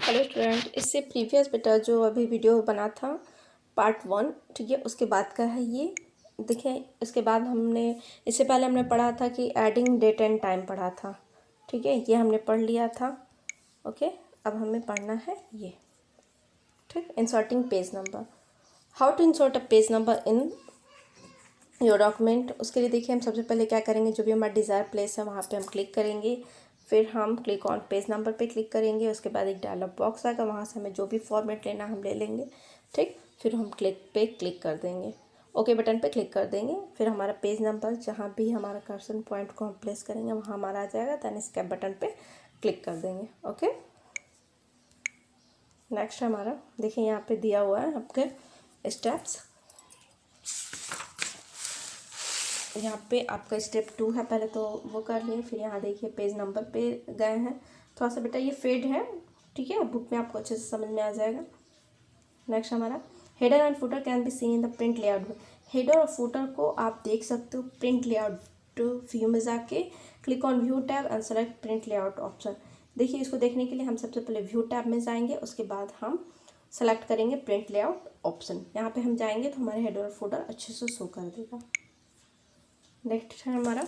Hello student, इससे previous बेटा जो अभी वीडियो बना था पार्ट 1, ठीक है, उसके बाद का है ये। देखें, इसके बाद हमने इससे पहले हमने पढ़ा था कि एडिंग डेट एंड टाइम पढ़ा था, ठीक है, ये हमने पढ़ लिया था। ओके, अब हमें पढ़ना है ये, ठीक। Inserting page number, how to insert a page number in your document. उसके लिए देखिए हम सबसे पहले क्या करेंगे, जो भी हमारा डिज़ायर प्लेस है वहाँ पे हम क्लिक करेंगे, फिर हम क्लिक ऑन पेज नंबर पे क्लिक करेंगे। उसके बाद एक डायलॉग बॉक्स आएगा, वहाँ से हमें जो भी फॉर्मेट लेना हम ले लेंगे, ठीक। फिर हम क्लिक पे क्लिक कर देंगे, ओके बटन पे क्लिक कर देंगे। फिर हमारा पेज नंबर जहाँ भी हमारा कर्सर पॉइंट को हम प्लेस करेंगे वहाँ हमारा आ जाएगा, देन स्केप बटन पे क्लिक कर देंगे। ओके, नेक्स्ट हमारा देखिए यहाँ पे दिया हुआ है आपके स्टेप्स। यहाँ पे आपका स्टेप 2 है, पहले तो वो कर लिए। फिर यहाँ देखिए पेज नंबर पे गए हैं, थोड़ा सा बेटा ये फेड है, ठीक है, बुक में आपको अच्छे से समझ में आ जाएगा। नेक्स्ट हमारा header and footer can be seen in the print layout. Header और फुटर को आप देख सकते हो प्रिंट लेआउट व्यू में जाके click on view tab and select print layout option. देखिए, इसको देखने के लिए हम सबसे पहले व्यू टैब में जाएंगे, उसके बाद हम सेलेक्ट करेंगे प्रिंट लेआउट ऑप्शन। यहाँ पे हम जाएंगे तो हमारे हेडर और फुटर अच्छे से शो कर देगा। नेक्स्ट है हमारा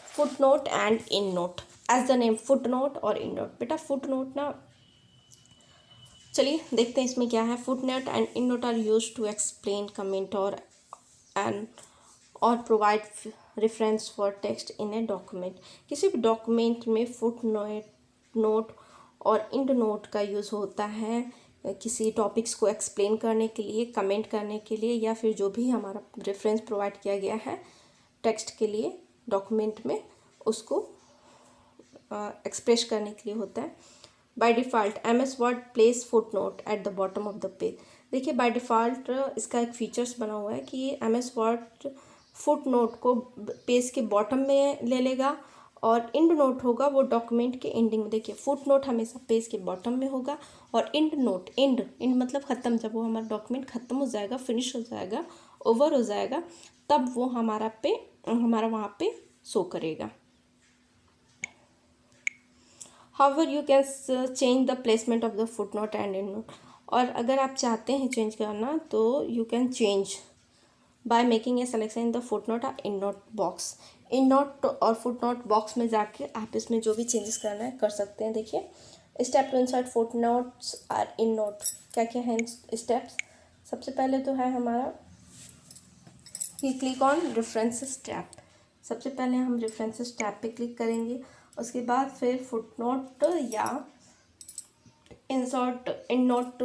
footnote and endnote. As the name footnote और इन नोट। बेटा फुट नोट ना, चलिए देखते हैं इसमें क्या है। Footnote and endnote are used to explain, comment और एंड और provide reference for text in a document. किसी भी डॉक्यूमेंट में फुट नोट और इंड नोट का यूज़ होता है किसी टॉपिक्स को एक्सप्लेन करने के लिए, कमेंट करने के लिए, या फिर जो भी हमारा रेफरेंस प्रोवाइड किया गया है टेक्स्ट के लिए डॉक्यूमेंट में, उसको एक्सप्रेस करने के लिए होता है। By default MS word place foot note eight the bottom of the page. देखिए बाय डिफ़ॉल्ट इसका एक फीचर्स बना हुआ है कि ये MS वर्ड फुट नोट को पेज के बॉटम में ले लेगा, और इंड नोट होगा वो डॉक्यूमेंट के एंडिंग में। देखिए फुट नोट हमेशा पेज के बॉटम में होगा, और इंड नोट, इंड इंड मतलब ख़त्म, जब वो हमारा डॉक्यूमेंट ख़त्म हो जाएगा, फिनिश हो जाएगा, ओवर हो जाएगा, तब वो हमारा वहाँ पे शो करेगा। However you can change the placement of the footnote and in note. और अगर आप चाहते हैं चेंज करना तो you can change by making a selection in the footnote और in note box. In note और फुट नोट बॉक्स में जाके आप इसमें जो भी चेंजेस करना है कर सकते हैं। देखिए step to insert footnotes और इन नोट, क्या क्या है स्टेप्स। सबसे पहले तो है हमारा कि क्लिक ऑन रेफरेंसेस टैब। सबसे पहले हम रेफरेंसेस टैब पे क्लिक करेंगे, उसके बाद फिर फुट नोट या इंसर्ट इन नोट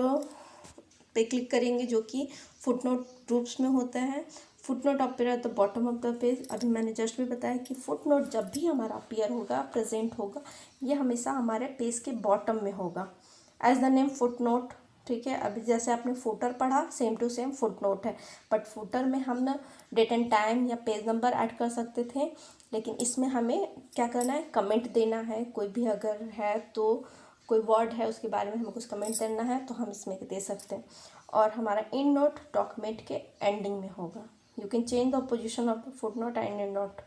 पे क्लिक करेंगे, जो कि फुट नोट ग्रुप्स में होता है। Foot note appear eight the bottom of the page. अभी मैंने जस्ट भी बताया कि फुट नोट जब भी हमारा अपीयर होगा, प्रेजेंट होगा, ये हमेशा हमारे पेज के बॉटम में होगा। As the name footnote, ठीक है। अभी जैसे आपने फुटर पढ़ा, same to same footnote है, बट फुटर में हम ना डेट एंड टाइम या पेज नंबर ऐड कर सकते थे, लेकिन इसमें हमें क्या करना है, कमेंट देना है। कोई भी अगर है तो कोई वर्ड है उसके बारे में हमें कुछ कमेंट करना है तो हम इसमें दे सकते हैं। और हमारा इन नोट डॉक्यूमेंट के एंडिंग में होगा। You can change the position of the footnote and endnote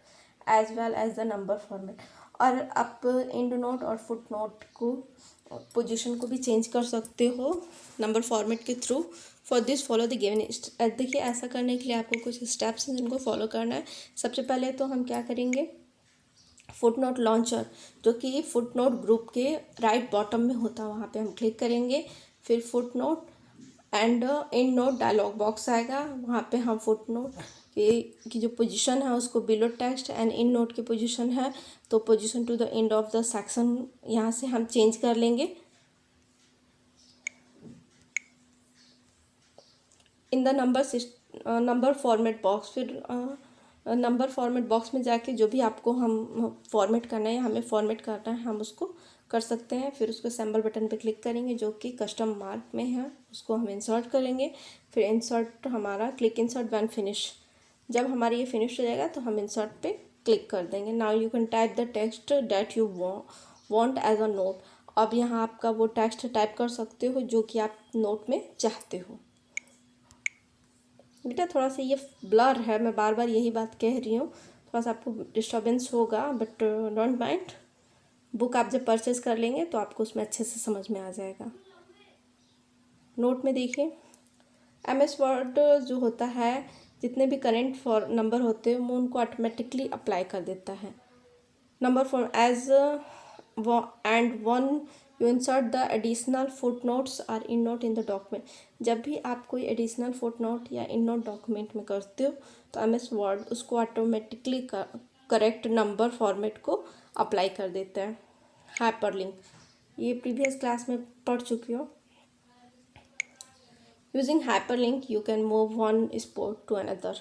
as well as the number format. और आप इंड नोट और फुट नोट को पोजीशन को भी चेंज कर सकते हो नंबर फॉर्मेट के through. For this follow the given. देखिए ऐसा करने के लिए आपको कुछ स्टेप्स हैं जिनको फॉलो करना है। सबसे पहले तो हम क्या करेंगे, फुट नोट लॉन्चर, जो कि फुट नोट ग्रुप के राइट बॉटम में होता है, वहाँ पे हम क्लिक करेंगे। फिर footnote and endnote dialog box आएगा, वहाँ पे हम फुट नोट की जो पोजीशन है उसको below text and endnote की पोजीशन है तो position to the end of the section यहाँ से हम चेंज कर लेंगे। In the number format box, फिर नंबर फॉर्मेट बॉक्स में जाके जो भी आपको हम फॉर्मेट करना है, हमें फॉर्मेट करना है, हम उसको कर सकते हैं। फिर उसको सिंबल बटन पे क्लिक करेंगे जो कि कस्टम मार्क में है, उसको हम इंसर्ट करेंगे। फिर इंसर्ट हमारा क्लिक इंसर्ट व्हेन फिनिश, जब हमारी ये फिनिश हो जाएगा तो हम इंसर्ट पे क्लिक कर देंगे। Now you can type the text that you want as a note. अब यहाँ आपका वो टेक्स्ट टाइप कर सकते हो जो कि आप नोट में चाहते हो। बेटा थोड़ा सा ये ब्लर है, मैं बार बार यही बात कह रही हूँ, थोड़ा सा आपको डिस्टर्बेंस होगा, बट डोंट माइंड। बुक आप जब परचेस कर लेंगे तो आपको उसमें अच्छे से समझ में आ जाएगा। नोट में देखिए, MS वर्ड जो होता है, जितने भी करेंट फॉर नंबर होते हैं वो उनको ऑटोमेटिकली अप्लाई कर देता है। Number for each and one you insert the additional footnotes or endnote in the document. जब भी आप कोई एडिशनल फुट नोट या इन नोट डॉक्यूमेंट में करते हो तो MS वर्ड उसको ऑटोमेटिकली करेक्ट नंबर फॉर्मेट को अप्लाई कर देता है। हाइपरलिंक, ये प्रीवियस क्लास में पढ़ चुकी हो। Using hyperlink you can move one spot to another.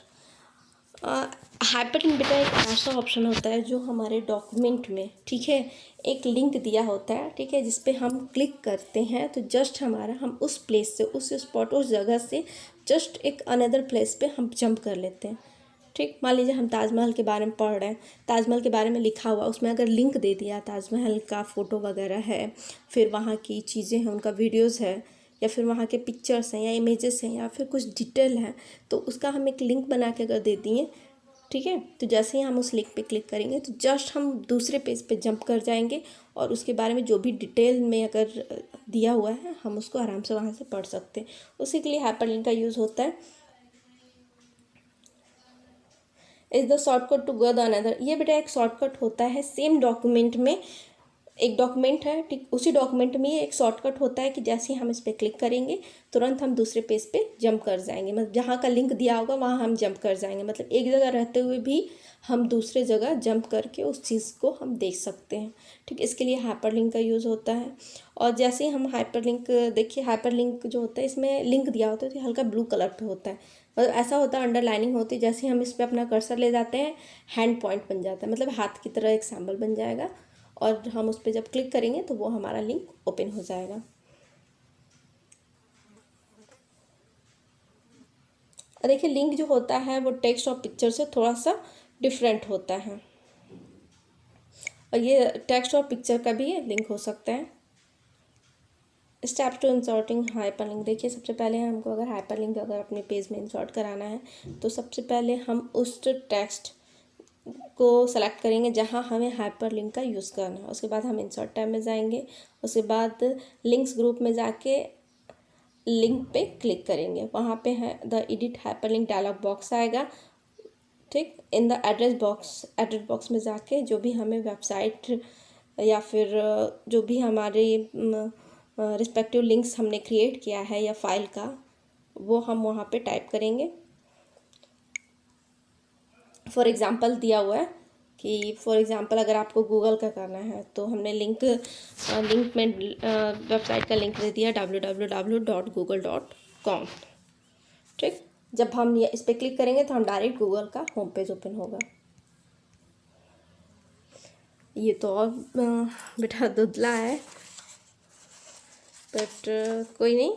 Hyperlink बेटा एक ऐसा ऑप्शन होता है जो हमारे डॉक्यूमेंट में, ठीक है, एक लिंक दिया होता है, ठीक है, जिस पे हम क्लिक करते हैं तो जस्ट हम उस प्लेस से, उस स्पॉट, उस जगह से जस्ट एक अनदर प्लेस पे हम जंप कर लेते हैं। ठीक, मान लीजिए हम ताजमहल के बारे में पढ़ रहे हैं, ताजमहल के बारे में लिखा हुआ, उसमें अगर लिंक दे दिया, ताजमहल का फ़ोटो वगैरह है, फिर वहाँ की चीज़ें हैं, उनका वीडियोज़ है, या फिर वहाँ के पिक्चर्स हैं या इमेजेस हैं या फिर कुछ डिटेल है, तो उसका हम एक लिंक बना के अगर दे दिए, ठीक है, तो जैसे ही हम उस लिंक पे क्लिक करेंगे तो जस्ट हम दूसरे पेज पे जंप कर जाएंगे और उसके बारे में जो भी डिटेल में अगर दिया हुआ है हम उसको आराम से वहाँ से पढ़ सकते हैं। उसी के लिए हाइपरलिंक का यूज़ होता है। Is the shortcut to go the another, ये बेटा एक शॉर्टकट होता है सेम डॉक्यूमेंट में। एक डॉक्यूमेंट है, ठीक, उसी डॉक्यूमेंट में एक शॉर्टकट होता है कि जैसे ही हम इस पर क्लिक करेंगे तुरंत हम दूसरे पेज पे जंप कर जाएंगे। मतलब जहाँ का लिंक दिया होगा वहाँ हम जंप कर जाएंगे, मतलब एक जगह रहते हुए भी हम दूसरे जगह जंप करके उस चीज़ को हम देख सकते हैं। ठीक, इसके लिए हाइपरलिंक का यूज़ होता है। और जैसे ही हम हाइपरलिंक, देखिए हाइपरलिंक जो होता है इसमें लिंक दिया होता है तो हल्का ब्लू कलर पे होता है, मतलब ऐसा होता है, अंडरलाइनिंग होती है। जैसे हम इस पर अपना कर्सर ले जाते हैं हैंड पॉइंट बन जाता है, मतलब हाथ की तरह एक सिंबल बन जाएगा और हम उस पर जब क्लिक करेंगे तो वो हमारा लिंक ओपन हो जाएगा। और देखिए लिंक जो होता है वो टेक्स्ट और पिक्चर से थोड़ा सा डिफरेंट होता है, और ये टेक्स्ट और पिक्चर का भी लिंक हो सकता है। स्टेप्स टू इंसर्टिंग हाइपरलिंक, देखिए सबसे पहले हमको अगर हाइपरलिंक अगर अपने पेज में इंसर्ट कराना है तो सबसे पहले हम उस टेक्स्ट को सेलेक्ट करेंगे जहां हमें हाइपरलिंक का यूज़ करना है। उसके बाद हम इंसर्ट टैब में जाएंगे, उसके बाद लिंक्स ग्रुप में जाके लिंक पे क्लिक करेंगे, वहाँ पे है the edit hyperlink dialogue box आएगा। ठीक, इन द एड्रेस बॉक्स में जाके जो भी हमें वेबसाइट या फिर जो भी हमारे रिस्पेक्टिव लिंक्स हमने क्रिएट किया है या फाइल का, वो हम वहाँ पे टाइप करेंगे। फॉर एग्ज़ाम्पल दिया हुआ है कि फॉर एग्ज़ाम्पल अगर आपको गूगल का करना है तो हमने लिंक में वेबसाइट का लिंक दे दिया www.google.com। ठीक, जब हम ये इस पर क्लिक करेंगे तो हम डायरेक्ट गूगल का होम पेज ओपन होगा। ये तो और बेटा धुंधला है, बट कोई नहीं।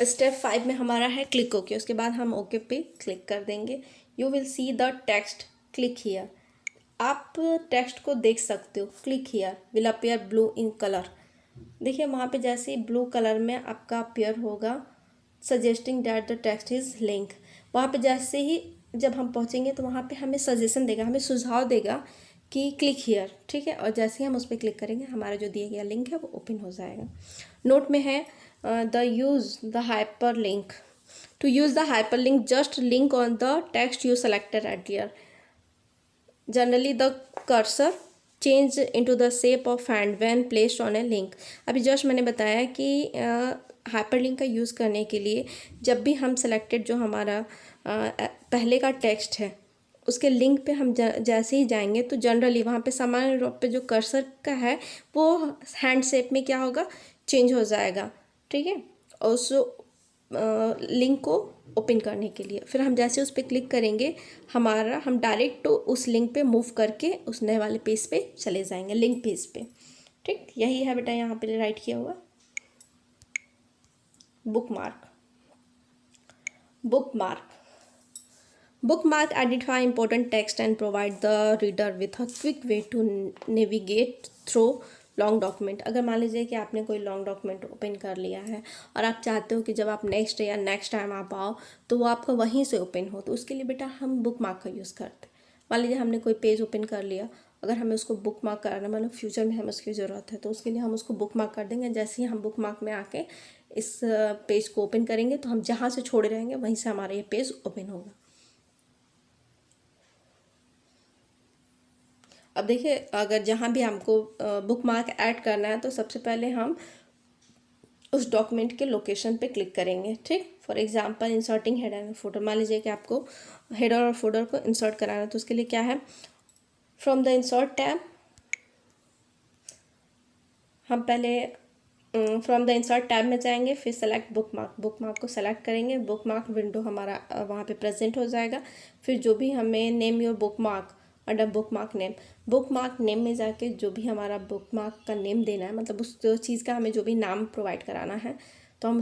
स्टेप 5 में हमारा है क्लिक ओके, उसके बाद हम ओके पे क्लिक कर देंगे। You will see the text click here, आप टेक्स्ट को देख सकते हो। Click here will appear blue in colour, देखिए वहाँ पे जैसे ही ब्लू कलर में आपका अपीयर होगा suggesting that the text is link. वहाँ पे जैसे ही जब हम पहुँचेंगे तो वहाँ पे हमें सजेशन देगा, हमें सुझाव देगा कि क्लिक हियर, ठीक है, और जैसे ही हम उस पर क्लिक करेंगे हमारा जो दिया गया लिंक है वो ओपन हो जाएगा। नोट में है the use the hyperlink, to use the hyperlink just link on the text you selected at generally the cursor change into the shape of hand when placed on a link. अभी just मैंने बताया कि hyperlink का use करने के लिए जब भी हम सेलेक्टेड जो हमारा पहले का टेक्स्ट है उसके लिंक पे हम जैसे ही जाएंगे तो जनरली वहाँ पे सामान्य रूप पे जो कर्सर का है वो हैंड शेप में क्या होगा, चेंज हो जाएगा। ठीक है, और उस लिंक को ओपन करने के लिए फिर हम जैसे उस पर क्लिक करेंगे हम डायरेक्ट तो उस लिंक पे मूव करके उस नए वाले पेज पे चले जाएंगे, लिंक पेज पे। ठीक, यही है बेटा यहाँ पे राइट किया हुआ। Bookmark identify important text and provide the reader with a quick way to navigate through long document, अगर मान लीजिए कि आपने कोई लॉन्ग डॉक्यूमेंट ओपन कर लिया है और आप चाहते हो कि जब आप नेक्स्ट या नेक्स्ट टाइम आप आओ तो वो आपका वहीं से ओपन हो, तो उसके लिए बेटा हम बुक मार्क का यूज़ करते हैं। मान लीजिए हमने कोई पेज ओपन कर लिया, अगर हमें उसको बुक मार्क करना, मतलब फ्यूचर में हमें उसकी ज़रूरत है, तो उसके लिए हम उसको बुक मार्क कर देंगे। जैसे ही हम बुक मार्क में आके इस पेज को ओपन करेंगे तो हम जहाँ से छोड़े रहेंगे वहीं से हमारा ये पेज ओपन होगा। अब देखिए, अगर जहाँ भी हमको बुक मार्क ऐड करना है तो सबसे पहले हम उस डॉक्यूमेंट के लोकेशन पे क्लिक करेंगे। ठीक, for example inserting header and footer, मान लीजिए कि आपको हेडर और फुटर को इंसर्ट कराना है, तो उसके लिए क्या है, फ्रॉम द इंसर्ट टैब हम पहले फ्रॉम द इंसर्ट टैब में जाएंगे, फिर select book mark, book mark को सेलेक्ट करेंगे, बुक मार्क विंडो हमारा वहाँ पे प्रेजेंट हो जाएगा। फिर जो भी हमें name your book mark under book mark name में जाके जो भी हमारा बुक मार्क का नेम देना है, मतलब उस चीज़ का हमें जो भी नाम प्रोवाइड कराना है, तो हम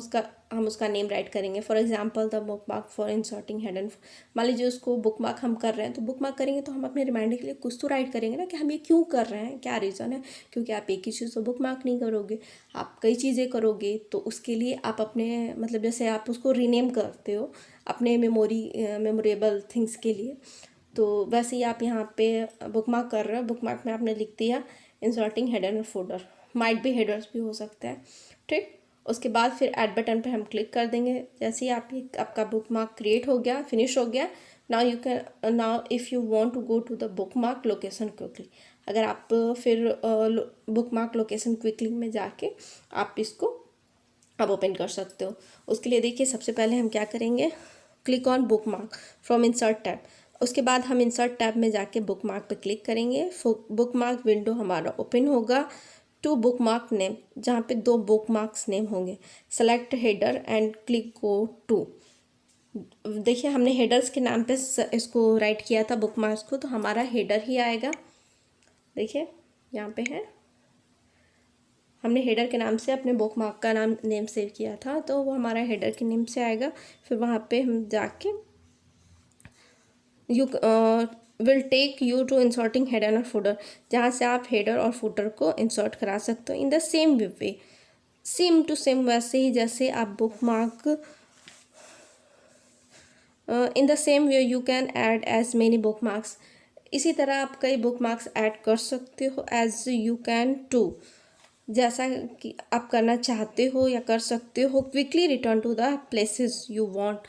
उसका नेम राइट करेंगे। For example the book mark for inserting head and, मान लीजिए उसको बुक मार्क हम कर रहे हैं, तो बुक मार्क करेंगे तो हम अपने रिमाइंडर के लिए कुछ तो राइट करेंगे ना कि हम ये क्यों कर रहे हैं, क्या रीज़न है। क्योंकि आप एक ही चीज़ तो बुक मार्क नहीं करोगे, आप कई चीज़ें करोगे, तो उसके लिए आप अपने मतलब जैसे आप उसको रीनेम करते हो अपने मेमोरेबल थिंग्स के लिए, तो वैसे ही आप यहाँ पे बुक मार्क कर रहे हो, बुक मार्क में आपने लिख दिया inserting header and folder, might भी हेडर्स भी हो सकता है। ठीक, उसके बाद फिर ऐड बटन पे हम क्लिक कर देंगे। जैसे ही आपका बुक मार्क क्रिएट हो गया, फिनिश हो गया, now if you want to go to the bookmark location quickly, अगर आप फिर बुक मार्क लोकेशन क्विकली में जाके आप इसको अब ओपन कर सकते हो। उसके लिए देखिए, सबसे पहले हम क्या करेंगे, click on bookmark from insert tab, उसके बाद हम इंसर्ट टैब में जाके बुक मार्क पे क्लिक करेंगे। बुक मार्क विंडो हमारा ओपन होगा। टू बुक मार्क नेम, जहाँ पे 2 बुक मार्क्स नेम होंगे, select header and click go to. देखिए, हमने हेडर्स के नाम पे इसको राइट किया था बुक मार्क्स को, तो हमारा हेडर ही आएगा। देखिए यहाँ पे है, हमने हेडर के नाम से अपने बुक मार्क का नेम सेव किया था, तो वो हमारा हेडर के नेम से आएगा। फिर वहाँ पे हम जाके you will take you to inserting header और फुटर, जहाँ से आप हेडर और फुटर को इंसर्ट करा सकते हो in the same way, same to same, वैसे ही जैसे आप bookmark in the same way you can add as many bookmarks, इसी तरह आप कई बुक मार्क्स ऐड कर सकते हो एज यू कैन टू, जैसा कि आप करना चाहते हो या कर सकते हो। Quickly return to the places you want,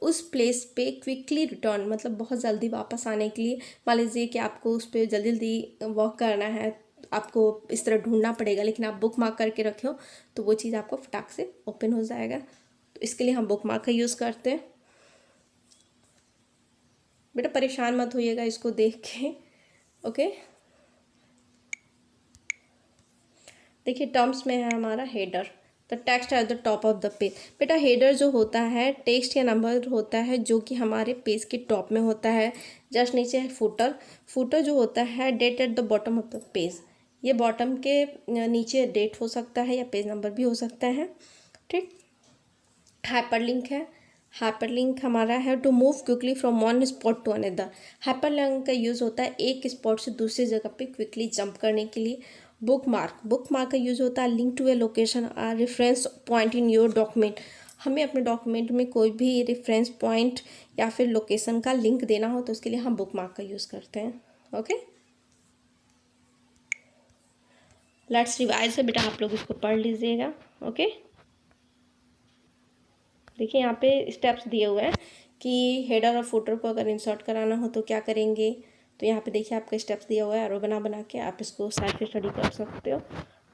उस प्लेस पे क्विकली रिटर्न मतलब बहुत जल्दी वापस आने के लिए, मान लीजिए कि आपको उस पर जल्दी जल्दी वॉक करना है, आपको इस तरह ढूंढना पड़ेगा, लेकिन आप बुक मार्क करके रखे हो तो वो चीज़ आपको फटाक से ओपन हो जाएगा। तो इसके लिए हम बुक मार्क का यूज़ करते हैं। बेटा परेशान मत होइएगा इसको देख के, ओके। देखिए, टर्म्स में है हमारा header, the text at the top of the page. बेटा हेडर जो होता है टेक्स्ट या नंबर होता है जो कि हमारे पेज के टॉप में होता है, जस्ट नीचे है फुटर। फुटर जो होता है date at the bottom of the page, ये बॉटम के नीचे डेट हो सकता है या पेज नंबर भी हो सकता है। ठीक, हाइपरलिंक है, हाइपरलिंक हमारा है to move quickly from one spot to another. Hyperlink का यूज़ होता है एक स्पॉट से दूसरी जगह पे क्विकली जंप करने के लिए। बुक मार्क का यूज़ होता है लिंक टू ए लोकेशन और reference point in your document, हमें अपने डॉक्यूमेंट में कोई भी रेफरेंस पॉइंट या फिर लोकेशन का लिंक देना हो तो उसके लिए हम बुक मार्क का यूज़ करते हैं। ओके, लेट्स रिवाइज है बेटा, आप लोग इसको पढ़ लीजिएगा। ओके, देखिए यहाँ पे स्टेप्स दिए हुए हैं कि हेडर और फुटर को अगर इंसर्ट कराना हो तो क्या करेंगे, तो यहाँ पे देखिए आपका स्टेप्स दिया हुआ है, एरो बना के आप इसको साइड पे स्टडी कर सकते हो।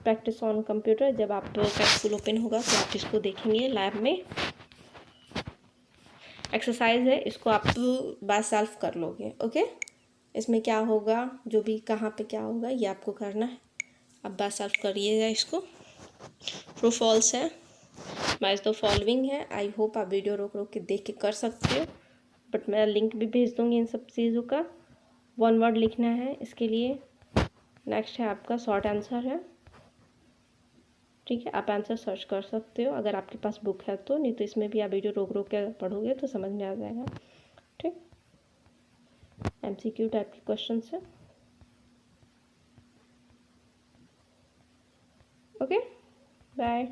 प्रैक्टिस ऑन कंप्यूटर, जब आप स्कूल ओपन होगा तो आप इसको देखेंगे लैब में। एक्सरसाइज है, इसको आप बाय सेल्फ कर लोगे। ओके, इसमें क्या होगा, जो भी कहाँ पे क्या होगा ये आपको करना है, आप बाय सेल्फ करिएगा इसको। ट्रू फॉल्स है, मैच द फॉलोइंग है। आई होप आप वीडियो रोक रोक के देख के कर सकते हो, बट मैं लिंक भी भेज दूँगी इन सब चीज़ों का। 1 वर्ड लिखना है इसके लिए। नेक्स्ट है आपका शॉर्ट आंसर है, ठीक है, आप आंसर सर्च कर सकते हो अगर आपके पास बुक है तो, नहीं तो इसमें भी आप वीडियो रोक रोक के पढ़ोगे तो समझ में आ जाएगा। ठीक, MCQ टाइप के क्वेश्चन है। Okay, bye.